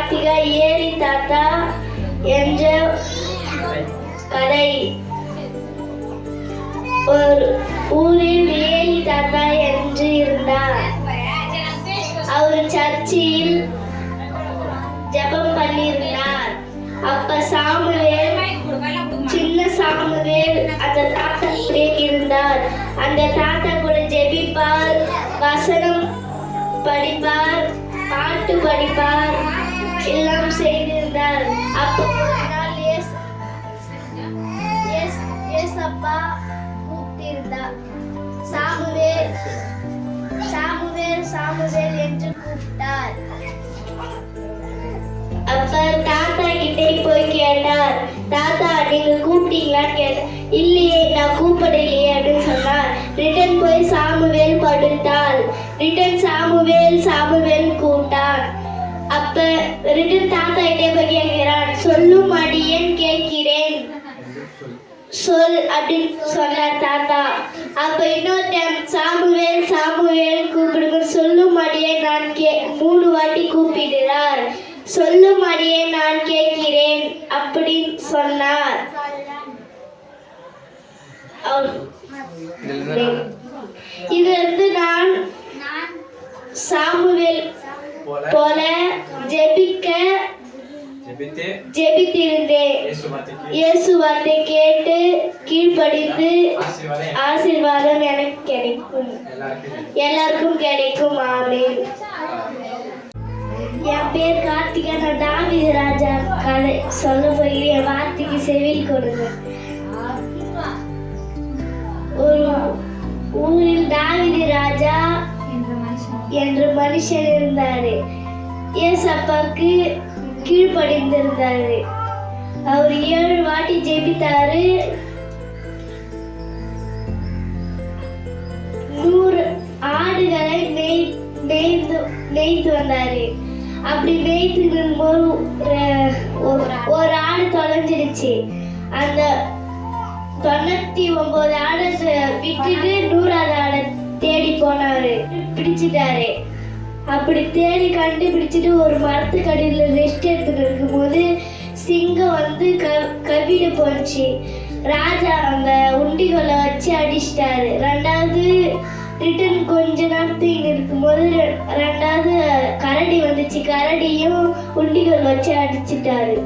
கார்த்திகா ஏரி தாத்தா என்ற கதை. ஒரு ஊரில் ஏரி தாத்தா என்று இருந்தார். அவர் சர்ச்சில் ஜெபம் பண்ணியிருந்தார். அப்ப சாமுவேல், சின்ன சாமுவேல் அந்த தாத்தா கூட இருந்தார். அந்த தாத்தா கூட ஜெபிப்பார், வசனம் படிப்பார், பாட்டு படிப்பார், எல்லாம் செய்திருந்தார். அப்போ ஒரு நாள் ஏசப்பா கூப்பிட்டிருந்தார். சாமுவேல் சாமுவேல் சாமுவேல் என்று கூப்பிட்டார். அப்ப தாத்தா கிட்டே போய் கேட்டார், தாத்தா நீங்க கூப்பிட்டீங்களான்னு கேட்டார். இல்லையே, நான் கூப்பிடலையே அப்படின்னு சொன்னார். ரிட்டன் போய் சாமுவேல் படுத்தாள். ரிட்டன் சாமுவேல் சாமுவேல் கூப்பிட்டான். அப்ப ரிட்டன் தாத்தா கிட்டே போய் கேட்கிறான், சொல்லும் அடியேன் கேட்கிறேன் சொல் அப்படின்னு சொன்னார் தாத்தா. அப்ப இன்னொரு டைம் சாமுவேல் சாமுவேல் கூப்பிடுங்க, சொல்லும் அடியே நான் 3 வாட்டி கூப்பிடுறார். சொல்லும் அடியே நான் கேட்கிறேன் அப்படின்னு சொன்னார். இது வந்து நான் சாமுவேல் போல ஜெபித்திருந்தேன். இயேசு வார்த்தை கேட்டு கீழ்ப்படிந்து ஆசீர்வாதம் எனக்கு கிடைக்கும், எல்லாருக்கும் கிடைக்கும். ஆமென். என் பேர் கார்த்திகா. நான் தாவீது ராஜா கதை சொல்ல போகிறேன். வார்த்தைக்கு செவில் கொடுங்க. ஒரு ஊரில் தாவீது ராஜா என்ற மனுஷன் இருந்தாரு. ஏசப்பாக்கு கீழ்ப்படிந்திருந்தாரு. அவர் 7 வாட்டி ஜெபித்தாரு. 100 ஆடுகளை நெய்து வந்தாரு. அப்படி நெய்து ஒரு ஆடு தொலைஞ்சிருச்சு. அந்த 99 ஆடை விட்டுட்டு 100வது ஆடை தேடி போனாரு. பிடிச்சிட்டாரு. அப்படி தேடி கண்டுபிடிச்சிட்டு ஒரு மரத்துக்கடியில் ரெஸ்ட் எடுத்துட்டு இருக்கும்போது சிங்கம் வந்து கவிட போச்சு. ராஜா அந்த உண்டிகளை வச்சு அடிச்சிட்டாரு. 2வது ரிட்டன் கொஞ்ச நேரத்துக்கு இருக்கும்போது 2வது கரடி வந்துச்சு. கரடியும் உண்டிகள் வச்சு அடிச்சிட்டாரு.